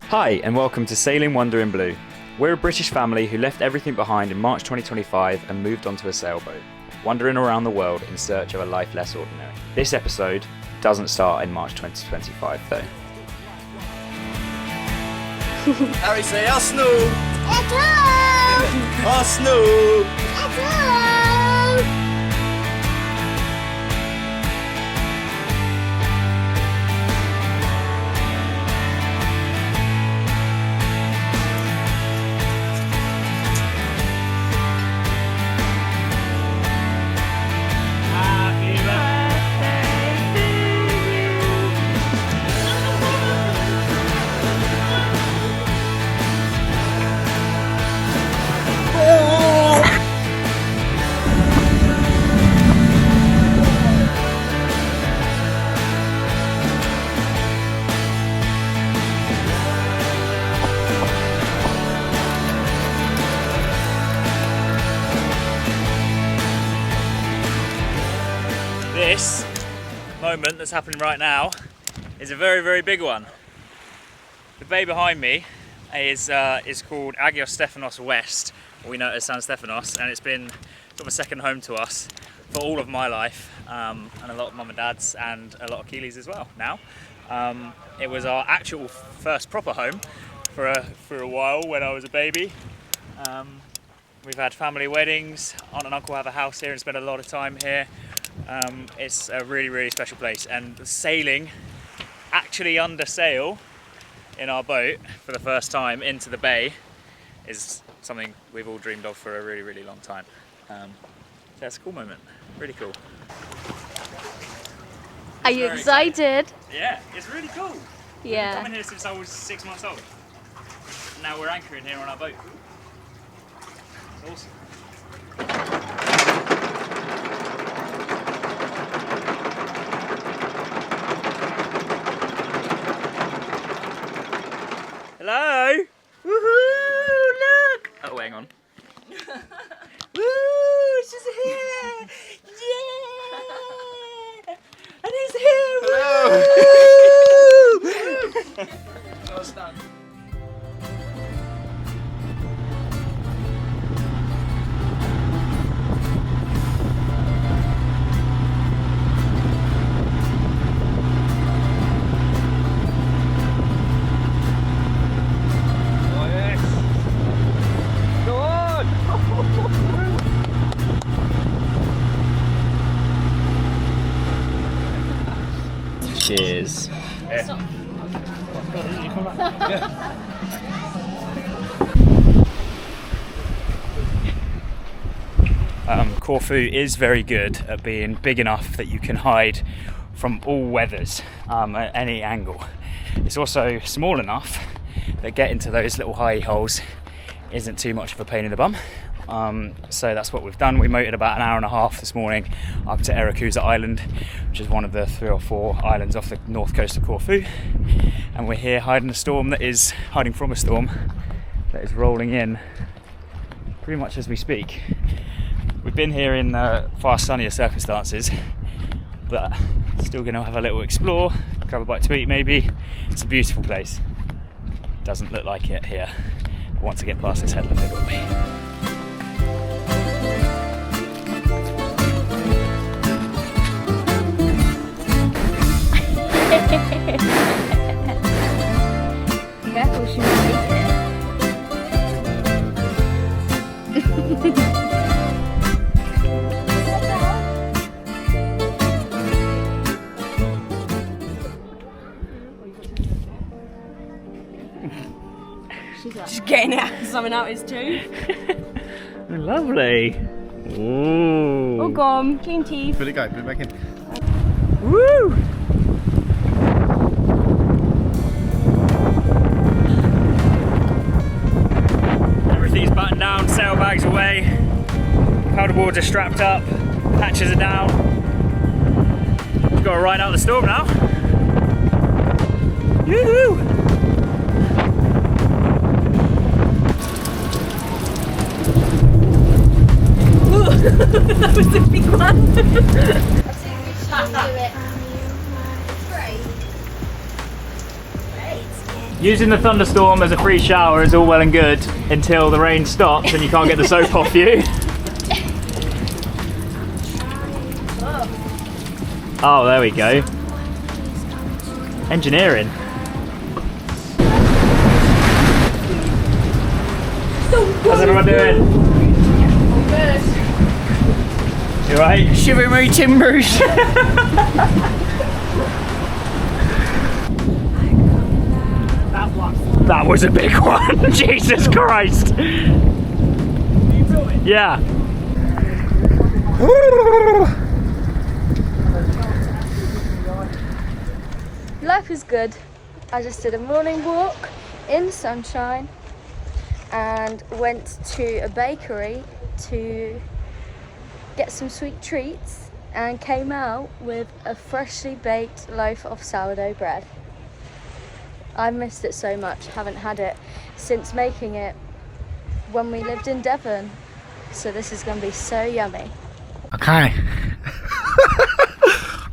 Hi and welcome to Sailing Wonder in Blue. We're a British family who left everything behind in March 2025 and moved onto a sailboat, wandering around the world in search of a life less ordinary. This episode doesn't start in March 2025 though. Harry say Arsenal! Arsenal! This moment that's happening right now is a very, very big one. The bay behind me is called Agios Stephanos West, or we know it as San Stephanos, and it's been sort of a second home to us for all of my life, and a lot of mum and dad's and a lot of Keely's as well now. It was our actual first proper home for a while when I was a baby. We've had family weddings, aunt and uncle have a house here and spend a lot of time here. It's a really, really special place, and sailing actually under sail in our boat for the first time into the bay is something we've all dreamed of for a really, really long time. That's a cool moment, really cool. Are you excited? Yeah, it's really cool. Yeah. I've been coming here since I was 6 months old. Now we're anchoring here on our boat. It's awesome. Hello! Woohoo! Look! Oh, hang on. Woo! She's here! Yeah! And he's here! Hello! Well done. Cheers. Corfu is very good at being big enough that you can hide from all weathers at any angle. It's also small enough that getting to those little hidey holes isn't too much of a pain in the bum. So that's what we've done. We motored about an hour and a half this morning up to Erakusa Island, which is one of the 3 or 4 islands off the north coast of Corfu, and we're here hiding from a storm that is rolling in pretty much as we speak. We've been here in far sunnier circumstances, but still going to have a little explore, grab a bite to eat maybe. It's a beautiful place. Doesn't look like it here, but once I get past this headland it will be. Careful, she might make it. She's getting out something out his tooth. Lovely. Ooh. All gone, clean teeth. Put it back in. Woo! Everything's buttoned down, sailbags away, paddleboards are strapped up, hatches are down. We've got to ride out the storm now. Yoo-hoo! That was the big one. I think we should do it. Great. Great. Using the thunderstorm as a free shower is all well and good until the rain stops and you can't get the soap off you. Oh, there we go. Engineering. How's everyone doing? Good. You right? Shivery timbers. That was a big one. Jesus Christ. Yeah. Life is good. I just did a morning walk in the sunshine and went to a bakery to get some sweet treats and came out with a freshly baked loaf of sourdough bread. I missed it so much, haven't had it since making it when we lived in Devon. So this is going to be so yummy. Okay.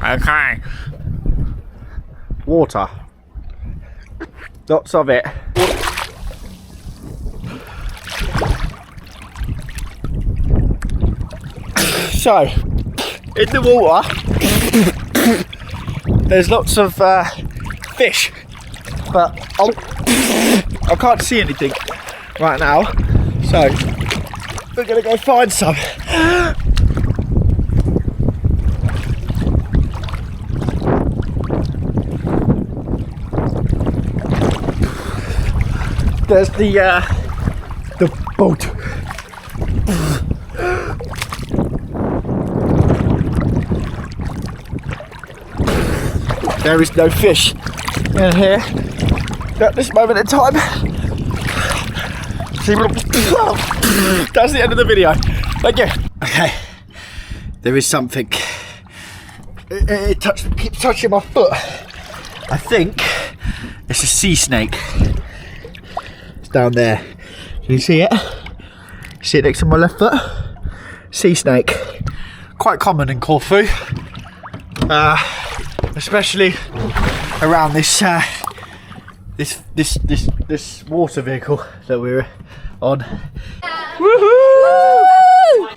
Okay. Water. Lots of it. So, in the water, there's lots of fish, but I can't see anything right now, so we're gonna go find some. There's the boat. There is no fish in here at this moment in time. That's the end of the video. Thank you. Okay, there is something. It keeps touching my foot. I think it's a sea snake. It's down there. Can you see it? See it next to my left foot? Sea snake. Quite common in Corfu. Especially around this this water vehicle that we're on. Woohoo!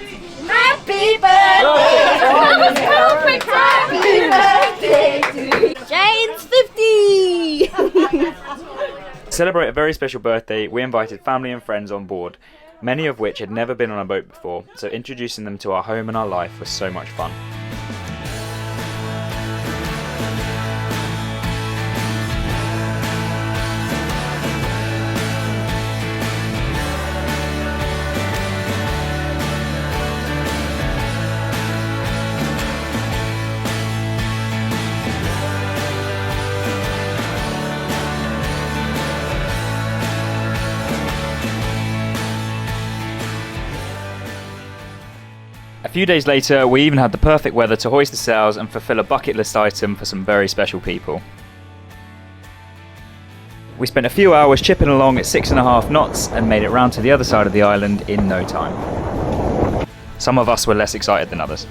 Happy birthday! Happy birthday to Jane's 50! To celebrate a very special birthday, we invited family and friends on board, many of which had never been on a boat before, so introducing them to our home and our life was so much fun. A few days later, we even had the perfect weather to hoist the sails and fulfill a bucket list item for some very special people. We spent a few hours chipping along at 6.5 knots and made it round to the other side of the island in no time. Some of us were less excited than others.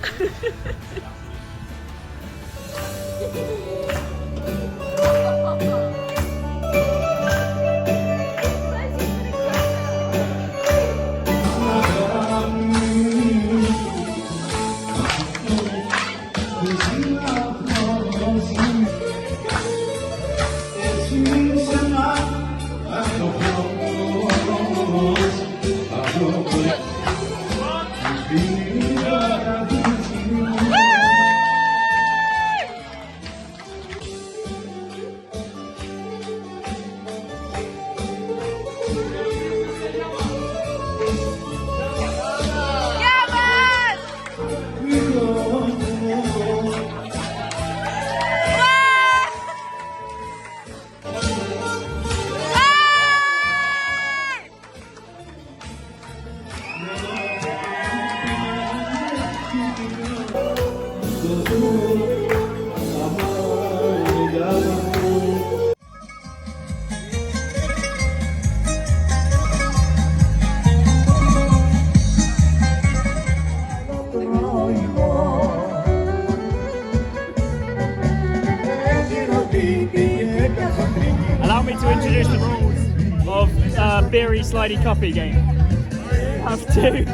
beery slidey cuppy game. You have to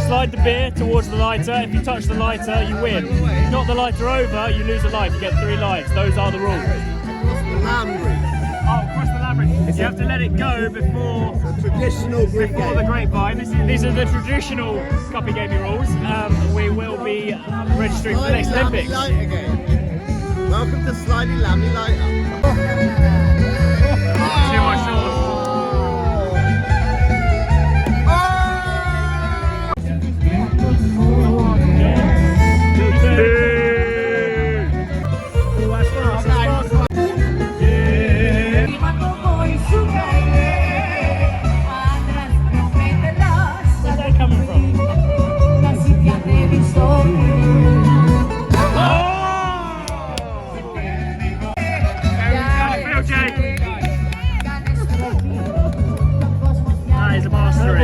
slide the beer towards the lighter. If you touch the lighter, you win. If you knock the lighter over, you lose a life. You get 3 lives. Those are the rules. Oh, cross the labyrinth. You have to let it go before Traditional Greek before the grapevine. These are the traditional cuppy gaming rules. We will be registering for the next Olympics. Welcome to Slidey Lammy Lighter. Too much sauce. Where's that coming from? That is a mastery.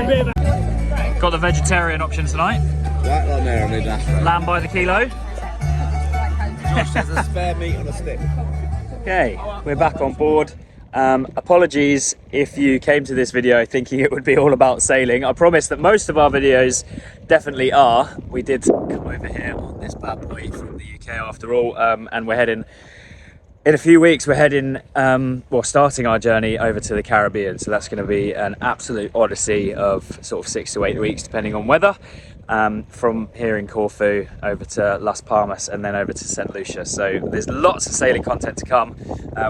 Got the vegetarian option tonight. Right on there, I mean that's right. Lamb by the kilo. Josh has a spare meat on a stick. Okay, we're back on board. Apologies if you came to this video thinking it would be all about sailing. I promise that most of our videos definitely are. We did come over here on this bad boy from the UK after all, and we're heading, in a few weeks, we're heading, starting our journey over to the Caribbean. So that's going to be an absolute odyssey of sort of 6 to 8 weeks, depending on weather. From here in Corfu over to Las Palmas and then over to St. Lucia. So there's lots of sailing content to come.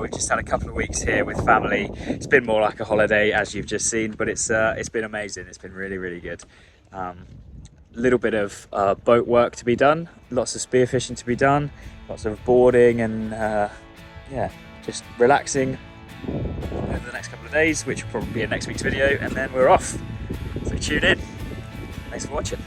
We've just had a couple of weeks here with family. It's been more like a holiday, as you've just seen, but it's been amazing. It's been really, really good. Little bit of boat work to be done, lots of spearfishing to be done, lots of boarding and yeah, just relaxing over the next couple of days, which will probably be in next week's video, and then we're off. So tune in. Thanks for watching.